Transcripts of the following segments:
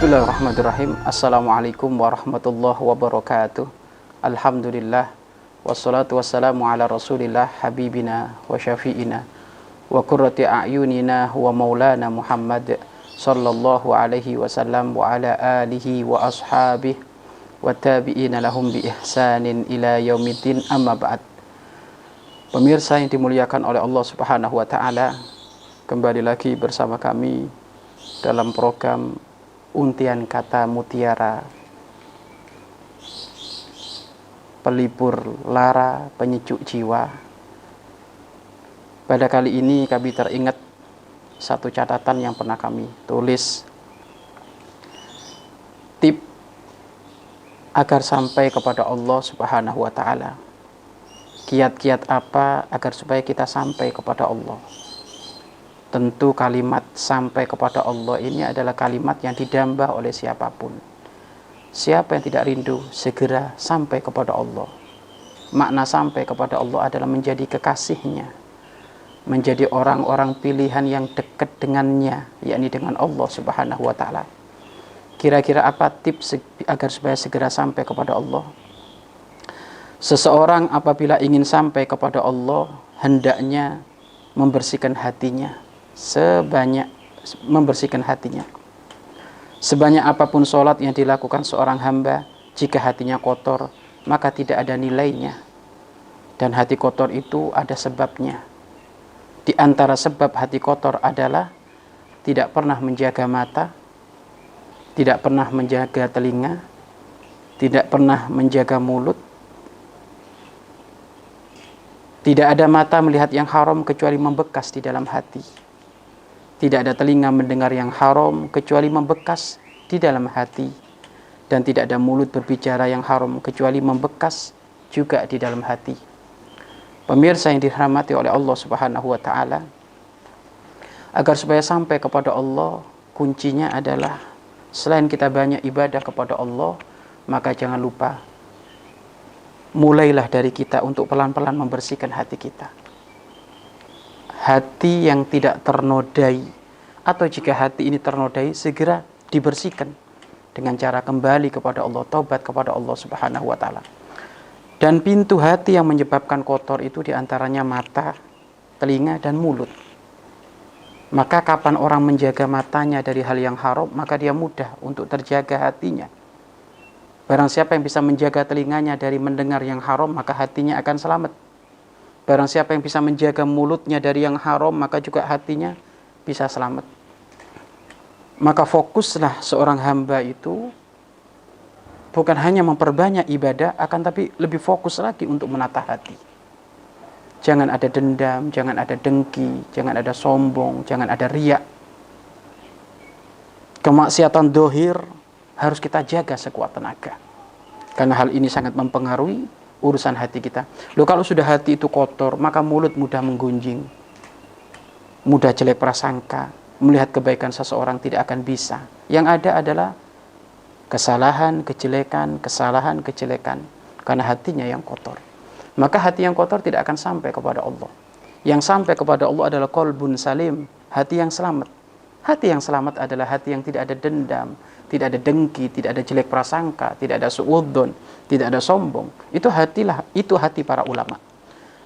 Bismillahirrahmanirrahim. Assalamualaikum warahmatullahi wabarakatuh. Alhamdulillah. Wassalatu wassalamu ala rasulillah habibina wa syafi'ina wa qurrati a'yunina wa maulana Muhammad sallallahu alaihi wasallam wa ala alihi wa ashabihi wa tabi'ina lahum bi ihsanin ila yaumiddin, amma ba'd. Pemirsa yang dimuliakan oleh Allah Subhanahu wa taala, kembali lagi bersama kami dalam program Untian Kata Mutiara, pelipur lara, penyejuk jiwa. Pada kali ini kami teringat satu catatan yang pernah kami tulis. Tip agar sampai kepada Allah Subhanahu wa taala. Kiat-kiat apa agar supaya kita sampai kepada Allah? Tentu kalimat sampai kepada Allah ini adalah kalimat yang didamba oleh siapapun. Siapa yang tidak rindu segera sampai kepada Allah? Makna sampai kepada Allah adalah menjadi kekasihnya, menjadi orang-orang pilihan yang dekat dengannya, yakni dengan Allah Subhanahu wa taala. Kira-kira apa tips agar supaya segera sampai kepada Allah? Seseorang apabila ingin sampai kepada Allah, hendaknya membersihkan hatinya. Sebanyak apapun sholat yang dilakukan seorang hamba, jika hatinya kotor, maka tidak ada nilainya. Dan hati kotor itu ada sebabnya. Di antara sebab hati kotor adalah tidak pernah menjaga mata, tidak pernah menjaga telinga, tidak pernah menjaga mulut. Tidak ada mata melihat yang haram kecuali membekas di dalam hati. Tidak ada telinga mendengar yang haram kecuali membekas di dalam hati. Dan tidak ada mulut berbicara yang haram kecuali membekas juga di dalam hati. Pemirsa yang dirahmati oleh Allah Subhanahu wa taala, agar supaya sampai kepada Allah, kuncinya adalah selain kita banyak ibadah kepada Allah, maka jangan lupa mulailah dari kita untuk pelan-pelan membersihkan hati kita. Hati yang tidak ternodai, atau jika hati ini ternodai, segera dibersihkan dengan cara kembali kepada Allah, taubat kepada Allah Subhanahu wa taala. Dan pintu hati yang menyebabkan kotor itu diantaranya mata, telinga, dan mulut. Maka kapan orang menjaga matanya dari hal yang haram, maka dia mudah untuk terjaga hatinya. Barang siapa yang bisa menjaga telinganya dari mendengar yang haram, maka hatinya akan selamat. Barang siapa yang bisa menjaga mulutnya dari yang haram, maka juga hatinya bisa selamat. Maka fokuslah seorang hamba itu bukan hanya memperbanyak ibadah, akan tapi lebih fokus lagi untuk menata hati. Jangan ada dendam, jangan ada dengki, jangan ada sombong, jangan ada riak. Kemaksiatan dohir harus kita jaga sekuat tenaga, karena hal ini sangat mempengaruhi urusan hati kita. Loh, kalau sudah hati itu kotor, maka mulut mudah menggunjing, mudah jelek prasangka, melihat kebaikan seseorang tidak akan bisa. Yang ada adalah kesalahan, kejelekan, karena hatinya yang kotor. Maka hati yang kotor tidak akan sampai kepada Allah. Yang sampai kepada Allah adalah qalbun salim, hati yang selamat. Hati yang selamat adalah hati yang tidak ada dendam, tidak ada dengki, tidak ada jelek prasangka, tidak ada suudzon, tidak ada sombong. Itu hati para ulama.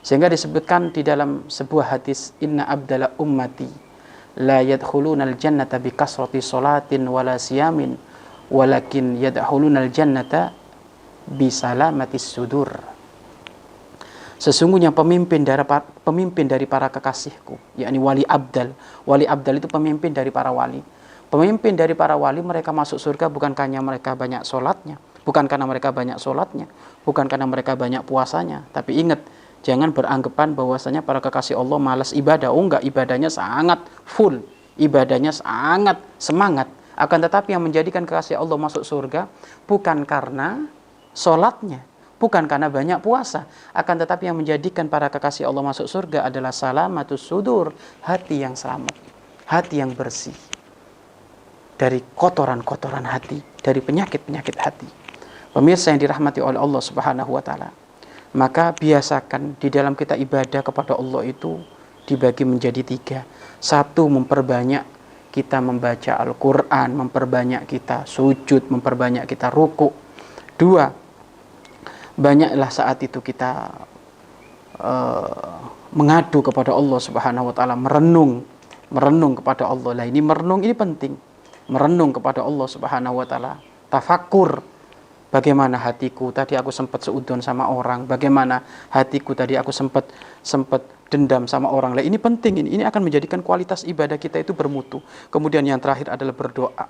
Sehingga disebutkan di dalam sebuah hadis, inna abdala ummati la yadkhulunal jannata bi kasrati salatin wala siyamin walakin yadkhulunal jannata bi salamatis sudur. Sesungguhnya pemimpin dari para kekasihku, yakni wali abdal. Wali abdal itu pemimpin dari para wali. Pemimpin dari para wali, mereka masuk surga bukan karena mereka banyak sholatnya, bukan karena mereka banyak puasanya. Tapi ingat, jangan beranggapan bahwasanya para kekasih Allah malas ibadah. Oh enggak, ibadahnya sangat full, ibadahnya sangat semangat. Akan tetapi yang menjadikan kekasih Allah masuk surga bukan karena sholatnya, bukan karena banyak puasa. Akan tetapi yang menjadikan para kekasih Allah masuk surga adalah salamatus sudur, hati yang selamat, hati yang bersih dari kotoran-kotoran hati, dari penyakit-penyakit hati. Pemirsa yang dirahmati oleh Allah Subhanahu wa taala, maka biasakan di dalam kita ibadah kepada Allah itu dibagi menjadi 3. 1, memperbanyak kita membaca Al-Quran, memperbanyak kita sujud, memperbanyak kita ruku. 2, banyaklah saat itu kita mengadu kepada Allah Subhanahu wa taala, merenung kepada Allah. Lah ini merenung ini penting. Merenung kepada Allah Subhanahu wa taala. Tafakkur, bagaimana hatiku tadi aku sempat seudon sama orang, bagaimana hatiku tadi aku sempat dendam sama orang. Lah ini penting, ini akan menjadikan kualitas ibadah kita itu bermutu. Kemudian yang terakhir adalah berdoa.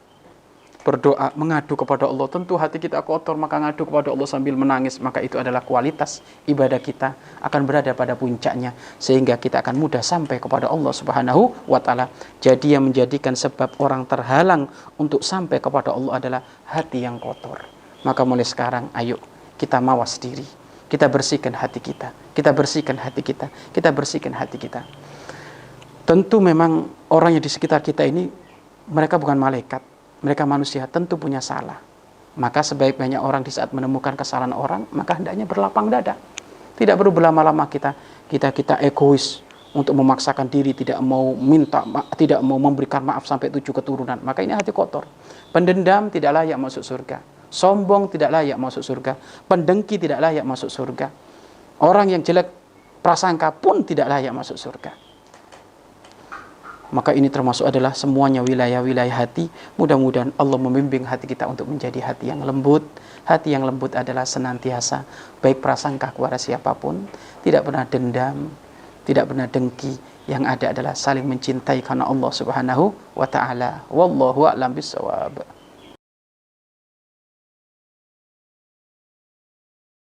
Berdoa, mengadu kepada Allah. Tentu hati kita kotor, maka ngadu kepada Allah sambil menangis, maka itu adalah kualitas ibadah kita akan berada pada puncaknya, sehingga kita akan mudah sampai kepada Allah Subhanahu wa taala. Jadi yang menjadikan sebab orang terhalang untuk sampai kepada Allah adalah hati yang kotor. Maka mulai sekarang ayo kita mawas diri, kita bersihkan hati kita, kita bersihkan hati kita, kita bersihkan hati kita. Tentu memang orang yang di sekitar kita ini mereka bukan malaikat, mereka manusia, tentu punya salah. Maka sebaik-baiknya orang di saat menemukan kesalahan orang, maka hendaknya berlapang dada. Tidak perlu berlama-lama kita egois untuk memaksakan diri, tidak mau minta, tidak mau memberikan maaf sampai 7 keturunan. Maka ini hati kotor. Pendendam tidak layak masuk surga. Sombong tidak layak masuk surga. Pendengki tidak layak masuk surga. Orang yang jelek prasangka pun tidak layak masuk surga. Maka ini termasuk adalah semuanya wilayah-wilayah hati. Mudah-mudahan Allah membimbing hati kita untuk menjadi hati yang lembut. Hati yang lembut adalah senantiasa baik prasangka kepada siapapun, tidak pernah dendam, tidak pernah dengki. Yang ada adalah saling mencintai karena Allah Subhanahu wa taala. Wallahu a'lam bishawab.